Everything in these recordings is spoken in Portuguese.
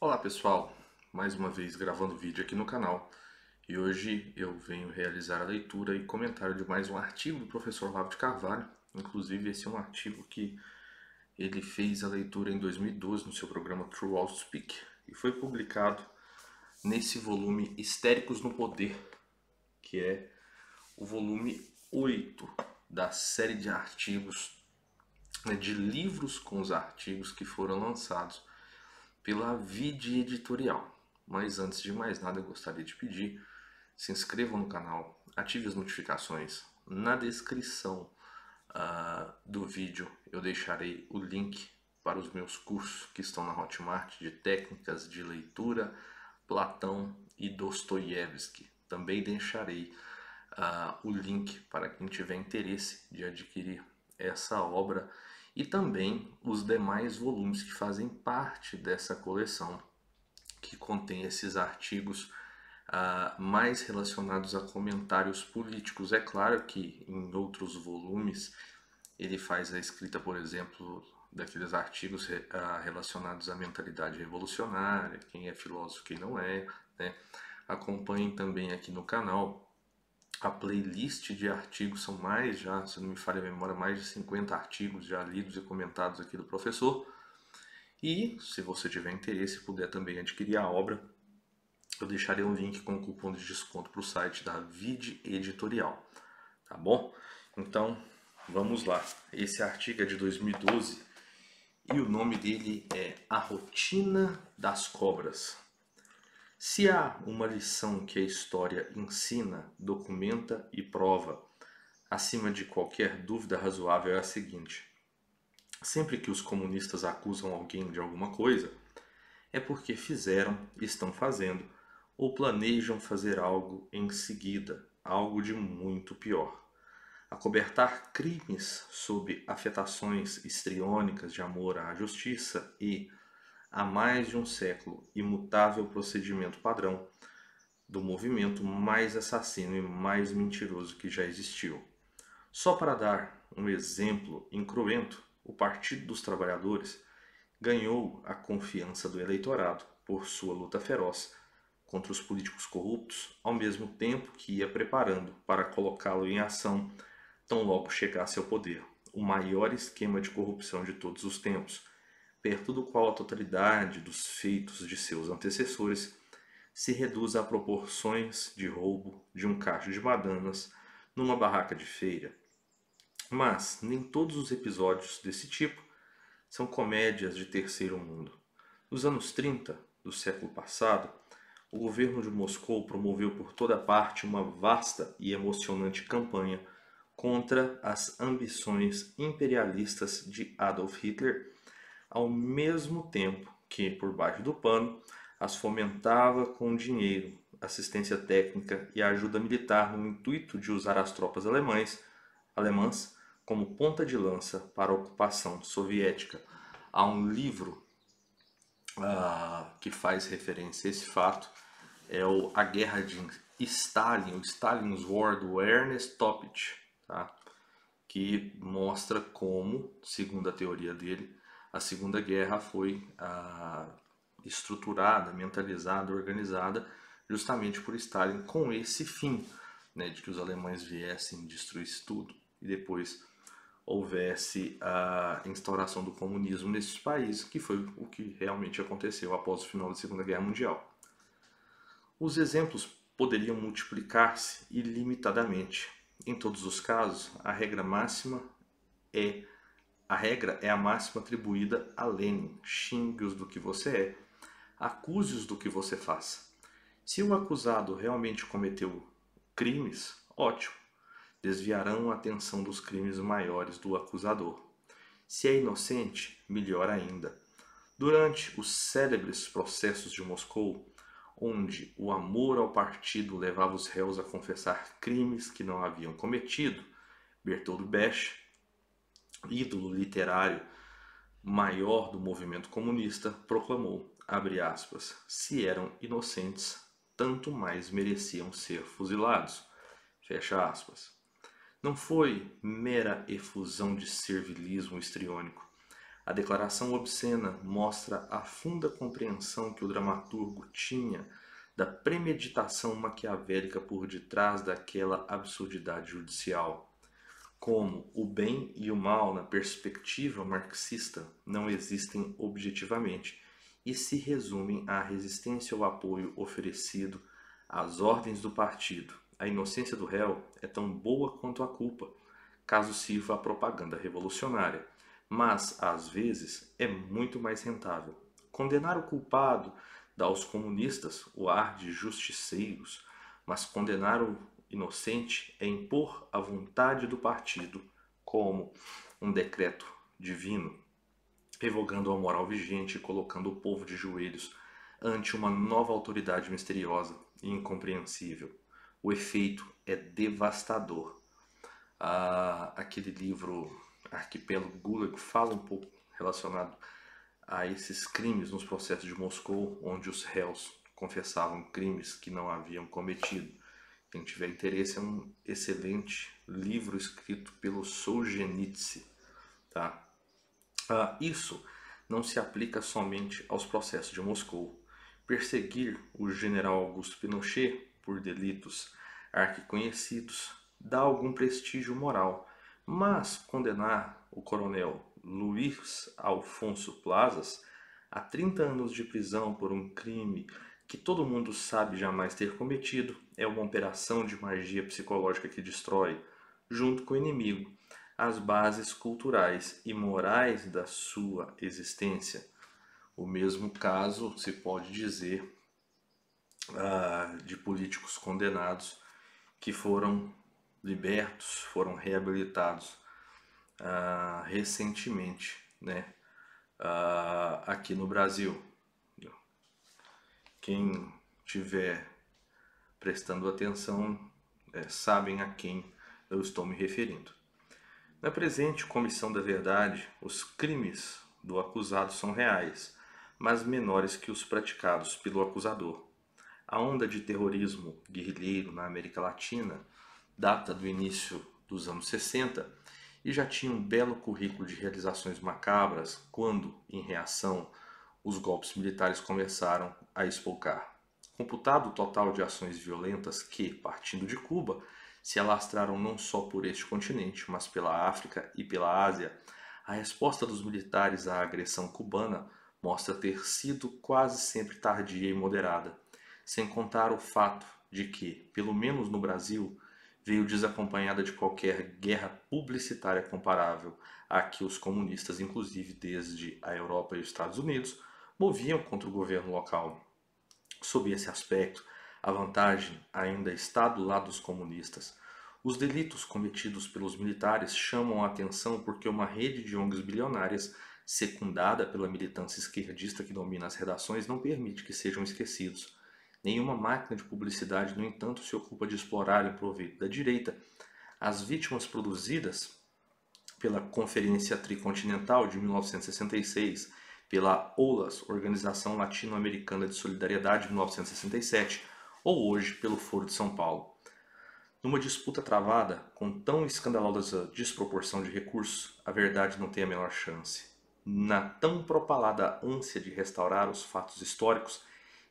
Olá pessoal, mais uma vez gravando vídeo aqui no canal e hoje eu venho realizar a leitura e comentário de mais um artigo do professor Olavo de Carvalho. Inclusive esse é um artigo que ele fez a leitura em 2012 no seu programa True Wall Speak e foi publicado nesse volume Histéricos no Poder, que é o volume 8 da série de artigos, de livros com os artigos que foram lançados pela Vide Editorial. Mas antes de mais nada, eu gostaria de pedir, se inscrevam no canal, ative as notificações. Na descrição do vídeo eu deixarei o link para os meus cursos que estão na Hotmart de técnicas de leitura, Platão e Dostoiévski. Também deixarei o link para quem tiver interesse de adquirir essa obra e também os demais volumes que fazem parte dessa coleção, que contém esses artigos mais relacionados a comentários políticos. É claro que em outros volumes ele faz a escrita, por exemplo, daqueles artigos relacionados à mentalidade revolucionária, quem é filósofo, quem não é, né? Acompanhem também aqui no canal a playlist de artigos, são mais já, se não me falha a memória, mais de 50 artigos já lidos e comentados aqui do professor. E se você tiver interesse e puder também adquirir a obra, eu deixarei um link com cupom de desconto para o site da Vide Editorial, tá bom? Então, vamos lá. Esse artigo é de 2012 e o nome dele é A Rotina das Cobras. Se há uma lição que a história ensina, documenta e prova, acima de qualquer dúvida razoável, é a seguinte: sempre que os comunistas acusam alguém de alguma coisa, é porque fizeram, estão fazendo ou planejam fazer algo em seguida, algo de muito pior. Acobertar crimes sob afetações histriônicas de amor à justiça e, há mais de um século, imutável procedimento padrão do movimento mais assassino e mais mentiroso que já existiu. Só para dar um exemplo incruento, o Partido dos Trabalhadores ganhou a confiança do eleitorado por sua luta feroz contra os políticos corruptos, ao mesmo tempo que ia preparando para colocá-lo em ação tão logo chegasse ao poder, o maior esquema de corrupção de todos os tempos, perto do qual a totalidade dos feitos de seus antecessores se reduz a proporções de roubo de um cacho de bananas numa barraca de feira. Mas nem todos os episódios desse tipo são comédias de terceiro mundo. Nos anos 30 do século passado, o governo de Moscou promoveu por toda parte uma vasta e emocionante campanha contra as ambições imperialistas de Adolf Hitler, ao mesmo tempo que, por baixo do pano, as fomentava com dinheiro, assistência técnica e ajuda militar no intuito de usar as tropas alemãs como ponta de lança para a ocupação soviética. Há um livro que faz referência a esse fato, é A Guerra de Stalin, o Stalin's War, do Ernest Toppich, tá? Que mostra como, segundo a teoria dele, a Segunda Guerra foi estruturada, mentalizada, organizada justamente por Stalin com esse fim, né, de que os alemães viessem, destruíssem tudo e depois houvesse a instauração do comunismo nesses países, que foi o que realmente aconteceu após o final da Segunda Guerra Mundial. Os exemplos poderiam multiplicar-se ilimitadamente. Em todos os casos, a regra é a máxima atribuída a Lenin: xingue-os do que você é, acuse-os do que você faz. Se o acusado realmente cometeu crimes, ótimo, desviarão a atenção dos crimes maiores do acusador. Se é inocente, melhor ainda. Durante os célebres processos de Moscou, onde o amor ao partido levava os réus a confessar crimes que não haviam cometido, Bertold Brecht, ídolo literário maior do movimento comunista, proclamou, abre aspas, se eram inocentes, tanto mais mereciam ser fuzilados, fecha aspas. Não foi mera efusão de servilismo histriônico. A declaração obscena mostra a funda compreensão que o dramaturgo tinha da premeditação maquiavélica por detrás daquela absurdidade judicial. Como o bem e o mal, na perspectiva marxista, não existem objetivamente e se resumem à resistência ou apoio oferecido às ordens do partido. A inocência do réu é tão boa quanto a culpa, caso sirva a propaganda revolucionária, mas, às vezes, é muito mais rentável. Condenar o culpado dá aos comunistas o ar de justiceiros, mas condenar o inocente é impor a vontade do partido como um decreto divino, revogando a moral vigente e colocando o povo de joelhos ante uma nova autoridade misteriosa e incompreensível. O efeito é devastador. Aquele livro Arquipélago Gulag fala um pouco relacionado a esses crimes nos processos de Moscou, onde os réus confessavam crimes que não haviam cometido. Quem tiver interesse, é um excelente livro escrito pelo Solzhenitsyn. Tá? Isso não se aplica somente aos processos de Moscou. Perseguir o general Augusto Pinochet por delitos arquiconhecidos dá algum prestígio moral, mas condenar o coronel Luiz Alfonso Plazas a 30 anos de prisão por um crime que todo mundo sabe jamais ter cometido é uma operação de magia psicológica que destrói, junto com o inimigo, as bases culturais e morais da sua existência. O mesmo caso se pode dizer de políticos condenados que foram libertos, foram reabilitados recentemente, né? Aqui no Brasil. Quem tiver prestando atenção sabem a quem eu estou me referindo. Na presente Comissão da Verdade, os crimes do acusado são reais, mas menores que os praticados pelo acusador. A onda de terrorismo guerrilheiro na América Latina data do início dos anos 60 e já tinha um belo currículo de realizações macabras quando, em reação, os golpes militares começaram a espolcar. Computado o total de ações violentas que, partindo de Cuba, se alastraram não só por este continente, mas pela África e pela Ásia, a resposta dos militares à agressão cubana mostra ter sido quase sempre tardia e moderada, sem contar o fato de que, pelo menos no Brasil, veio desacompanhada de qualquer guerra publicitária comparável a que os comunistas, inclusive desde a Europa e os Estados Unidos, moviam contra o governo local. Sob esse aspecto, a vantagem ainda está do lado dos comunistas. Os delitos cometidos pelos militares chamam a atenção porque uma rede de ONGs bilionárias, secundada pela militância esquerdista que domina as redações, não permite que sejam esquecidos. Nenhuma máquina de publicidade, no entanto, se ocupa de explorar em proveito da direita as vítimas produzidas pela Conferência Tricontinental de 1966, pela OLAS, Organização Latino-Americana de Solidariedade de 1967, ou hoje pelo Foro de São Paulo. Numa disputa travada com tão escandalosa desproporção de recursos, a verdade não tem a menor chance. Na tão propalada ânsia de restaurar os fatos históricos,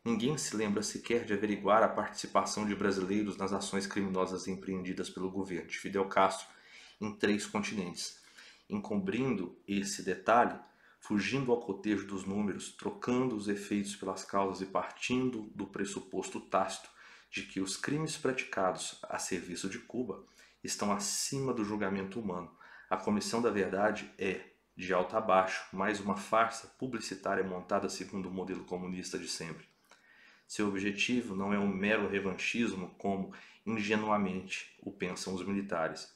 ninguém se lembra sequer de averiguar a participação de brasileiros nas ações criminosas empreendidas pelo governo de Fidel Castro em 3 continentes. Encobrindo esse detalhe, fugindo ao cotejo dos números, trocando os efeitos pelas causas e partindo do pressuposto tácito de que os crimes praticados a serviço de Cuba estão acima do julgamento humano. A Comissão da Verdade é, de alto a baixo, mais uma farsa publicitária montada segundo o modelo comunista de sempre. Seu objetivo não é um mero revanchismo como ingenuamente o pensam os militares.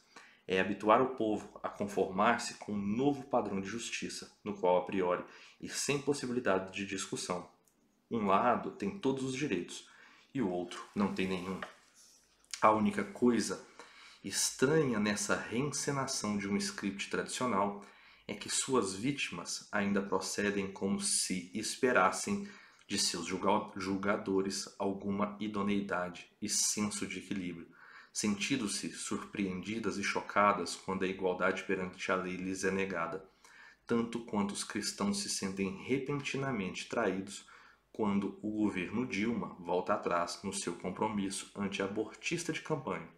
É habituar o povo a conformar-se com um novo padrão de justiça, no qual, a priori, e sem possibilidade de discussão, um lado tem todos os direitos e o outro não tem nenhum. A única coisa estranha nessa reencenação de um script tradicional é que suas vítimas ainda procedem como se esperassem de seus julgadores alguma idoneidade e senso de equilíbrio, sentindo-se surpreendidas e chocadas quando a igualdade perante a lei lhes é negada. tanto quanto os cristãos se sentem repentinamente traídos quando o governo Dilma volta atrás no seu compromisso anti-abortista de campanha.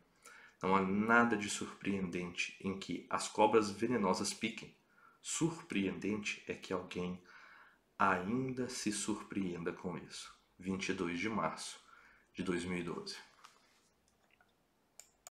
Não há nada de surpreendente em que as cobras venenosas piquem. Surpreendente é que alguém ainda se surpreenda com isso. 22 de março de 2012.